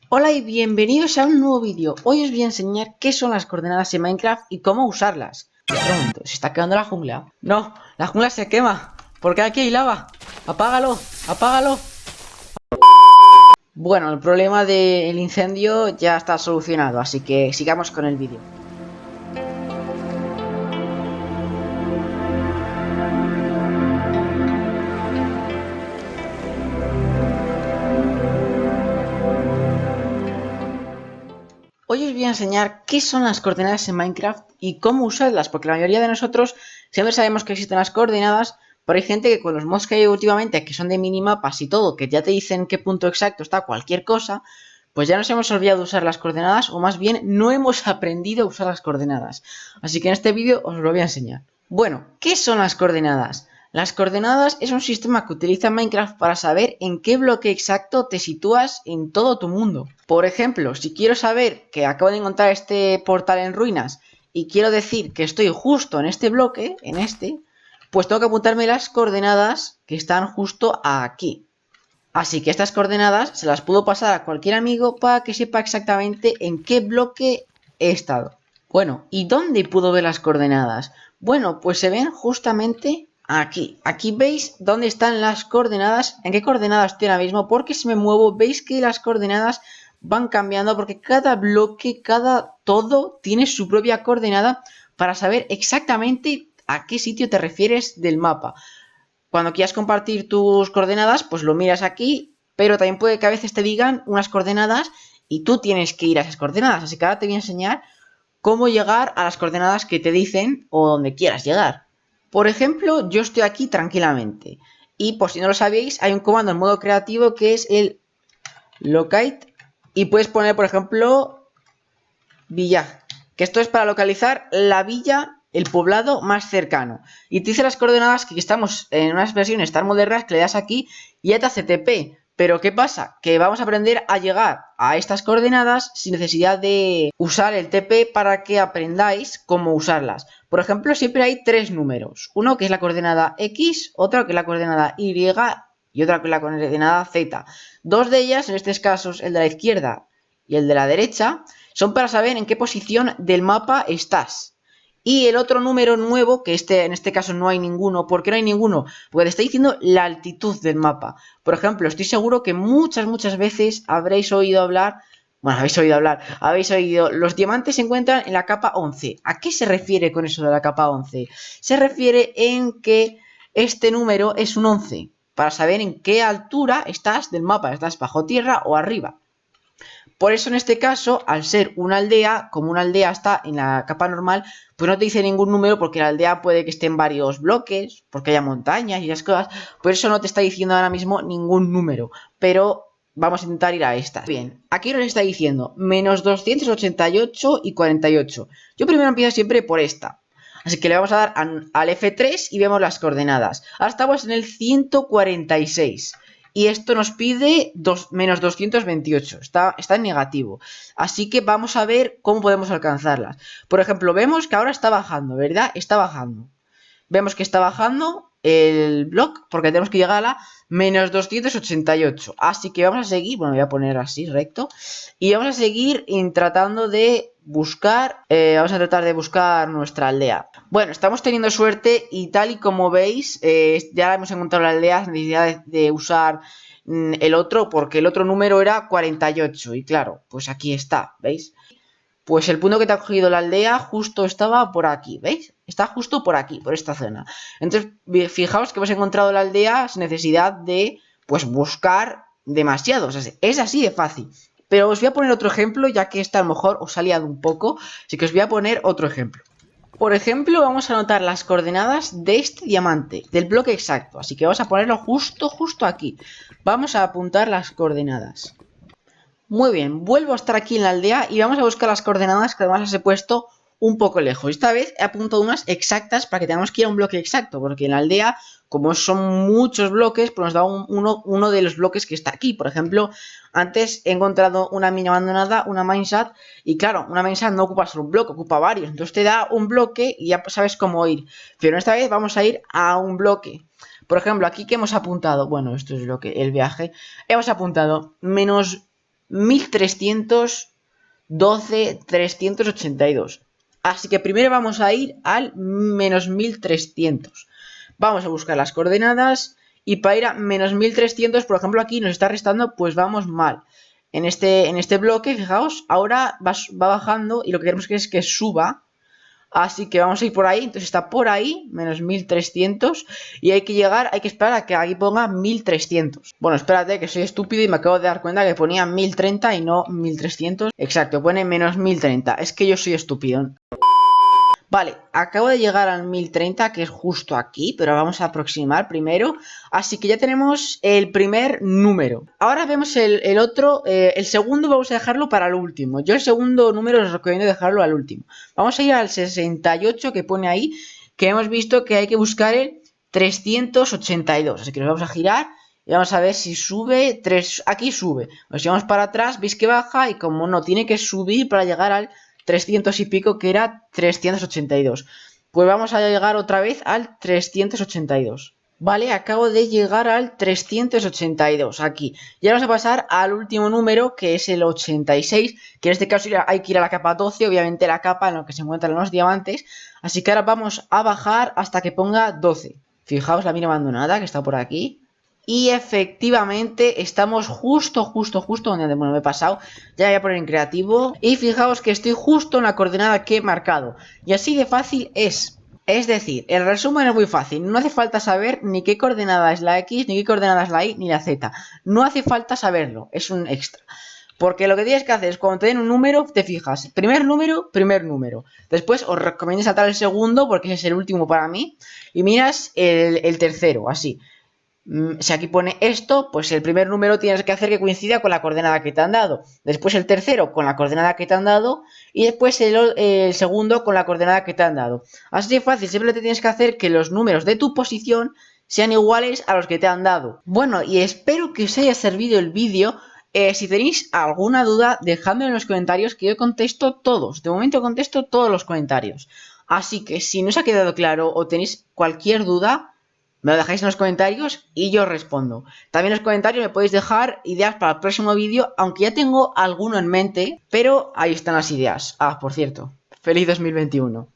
Hola y bienvenidos a un nuevo vídeo. Hoy os voy a enseñar qué son las coordenadas en Minecraft y cómo usarlas. Espera un momento, ¿se está quedando la jungla? No, la jungla se quema, porque aquí hay lava. Apágalo, apágalo. Bueno, el problema del incendio ya está solucionado, así que sigamos con el vídeo. Hoy os voy a enseñar qué son las coordenadas en Minecraft y cómo usarlas, porque la mayoría de nosotros siempre sabemos que existen las coordenadas, pero hay gente que con los mods que hay últimamente, que son de minimapas y todo, que ya te dicen qué punto exacto está cualquier cosa, pues ya nos hemos olvidado de usar las coordenadas, o más bien no hemos aprendido a usar las coordenadas. Así que en este vídeo os lo voy a enseñar. Bueno, ¿qué son las coordenadas? Las coordenadas es un sistema que utiliza Minecraft para saber en qué bloque exacto te sitúas en todo tu mundo. Por ejemplo, si quiero saber que acabo de encontrar este portal en ruinas y quiero decir que estoy justo en este bloque, pues tengo que apuntarme las coordenadas que están justo aquí. Así que estas coordenadas se las puedo pasar a cualquier amigo para que sepa exactamente en qué bloque he estado. Bueno, ¿y dónde puedo ver las coordenadas? Bueno, pues se ven justamente aquí. Aquí veis dónde están las coordenadas, en qué coordenadas estoy ahora mismo, porque si me muevo veis que las coordenadas van cambiando porque cada bloque, cada todo tiene su propia coordenada para saber exactamente a qué sitio te refieres del mapa. Cuando quieras compartir tus coordenadas, pues lo miras aquí, pero también puede que a veces te digan unas coordenadas y tú tienes que ir a esas coordenadas. Así que ahora te voy a enseñar cómo llegar a las coordenadas que te dicen o donde quieras llegar. Por ejemplo, yo estoy aquí tranquilamente. Y por si no lo sabéis, hay un comando en modo creativo que es el locate. Y puedes poner, por ejemplo, villa. Que esto es para localizar la villa, el poblado más cercano. Y te dice las coordenadas que estamos en unas versiones tan modernas que le das aquí y ya te hace TP. Pero ¿qué pasa? Que vamos a aprender a llegar a estas coordenadas sin necesidad de usar el TP para que aprendáis cómo usarlas. Por ejemplo, siempre hay tres números. Uno que es la coordenada X, otro que es la coordenada Y y otra que es la coordenada Z. Dos de ellas, en este caso el de la izquierda y el de la derecha, son para saber en qué posición del mapa estás. Y el otro número nuevo, que en este caso no hay ninguno. ¿Por qué no hay ninguno? Porque te está diciendo la altitud del mapa. Por ejemplo, estoy seguro que muchas veces habréis oído hablar. Bueno, habéis oído, los diamantes se encuentran en la capa 11. ¿A qué se refiere con eso de la capa 11? Se refiere en que este número es un 11, para saber en qué altura estás del mapa, estás bajo tierra o arriba. Por eso en este caso, al ser una aldea, como una aldea está en la capa normal, pues no te dice ningún número porque la aldea puede que esté en varios bloques, porque haya montañas y esas cosas. Por eso no te está diciendo ahora mismo ningún número. Pero vamos a intentar ir a esta. Bien, aquí nos está diciendo menos 288 y 48. Yo primero empiezo siempre por esta. Así que le vamos a dar al F3 y vemos las coordenadas. Ahora estamos en el 146. Y esto nos pide menos 228. Está en negativo. Así que vamos a ver cómo podemos alcanzarlas. Por ejemplo, vemos que ahora está bajando, ¿verdad? Está bajando. Vemos que está bajando el block porque tenemos que llegar a la menos 288. Así que vamos a seguir, bueno, voy a poner así recto. Y vamos a seguir tratando de buscar, vamos a tratar de buscar nuestra aldea. Bueno, estamos teniendo suerte y tal y como veis, ya hemos encontrado la aldea sin necesidad de usar el otro, porque el otro número era 48. Y claro, pues aquí está, ¿veis? Pues el punto que te ha cogido la aldea justo estaba por aquí, ¿veis? Está justo por aquí, por esta zona. Entonces, fijaos que hemos encontrado la aldea sin necesidad de, pues, buscar demasiado. O sea, es así de fácil. Pero os voy a poner otro ejemplo, ya que esta a lo mejor os ha liado un poco. Así que os voy a poner otro ejemplo. Por ejemplo, vamos a anotar las coordenadas de este diamante, del bloque exacto. Así que vamos a ponerlo justo aquí. Vamos a apuntar las coordenadas. Muy bien, vuelvo a estar aquí en la aldea y vamos a buscar las coordenadas que además las he puesto un poco lejos. Esta vez he apuntado unas exactas para que tengamos que ir a un bloque exacto, porque en la aldea, como son muchos bloques, pues nos da uno de los bloques que está aquí. Por ejemplo, antes he encontrado una mina abandonada, una mineshaft, y claro, una mineshaft no ocupa solo un bloque, ocupa varios. Entonces te da un bloque y ya sabes cómo ir. Pero esta vez vamos a ir a un bloque. Por ejemplo, aquí que hemos apuntado, bueno, esto es el viaje, hemos apuntado menos 1312,382. Así que primero vamos a ir al menos 1300. Vamos a buscar las coordenadas y para ir a menos 1300, por ejemplo, aquí nos está restando, pues vamos mal. En este bloque, fijaos, ahora va bajando y lo que queremos es que suba. Así que vamos a ir por ahí, entonces está por ahí, menos 1300. Y hay que llegar, hay que esperar a que aquí ponga 1300. Bueno, espérate, que soy estúpido y me acabo de dar cuenta que ponía 1030 y no 1300. Exacto, pone menos 1030. Es que yo soy estúpido. Vale, acabo de llegar al 1030, que es justo aquí, pero vamos a aproximar primero. Así que ya tenemos el primer número. Ahora vemos el otro, el segundo vamos a dejarlo para el último. Yo el segundo número os recomiendo dejarlo al último. Vamos a ir al 68 que pone ahí, que hemos visto que hay que buscar el 382. Así que nos vamos a girar y vamos a ver si sube. Aquí sube. Nos llevamos para atrás, veis que baja y como no, tiene que subir para llegar al 300 y pico, que era 382. Pues vamos a llegar otra vez al 382. Vale, acabo de llegar al 382 aquí. Y ahora vamos a pasar al último número, que es el 86, que en este caso hay que ir a la capa 12, obviamente la capa en la que se encuentran los diamantes. Así que ahora vamos a bajar hasta que ponga 12. Fijaos la mina abandonada que está por aquí. Y efectivamente estamos justo donde bueno, me he pasado. Ya voy a poner en creativo. Y fijaos que estoy justo en la coordenada que he marcado. Y así de fácil es. Es decir, el resumen es muy fácil. No hace falta saber ni qué coordenada es la X, ni qué coordenada es la Y, ni la Z. No hace falta saberlo. Es un extra. Porque lo que tienes que hacer es cuando te den un número, te fijas. Primer número, primer número. Después os recomiendo saltar el segundo porque ese es el último para mí. Y miras el tercero, así. Si aquí pone esto, pues el primer número tienes que hacer que coincida con la coordenada que te han dado. Después el tercero con la coordenada que te han dado. Y después el segundo con la coordenada que te han dado. Así de fácil, simplemente tienes que hacer que los números de tu posición sean iguales a los que te han dado. Bueno, y espero que os haya servido el vídeo. Si tenéis alguna duda, dejadme en los comentarios que yo contesto todos. De momento contesto todos los comentarios. Así que si no os ha quedado claro o tenéis cualquier duda, me lo dejáis en los comentarios y yo respondo. También en los comentarios me podéis dejar ideas para el próximo vídeo, aunque ya tengo alguno en mente, pero ahí están las ideas. Ah, por cierto, feliz 2021.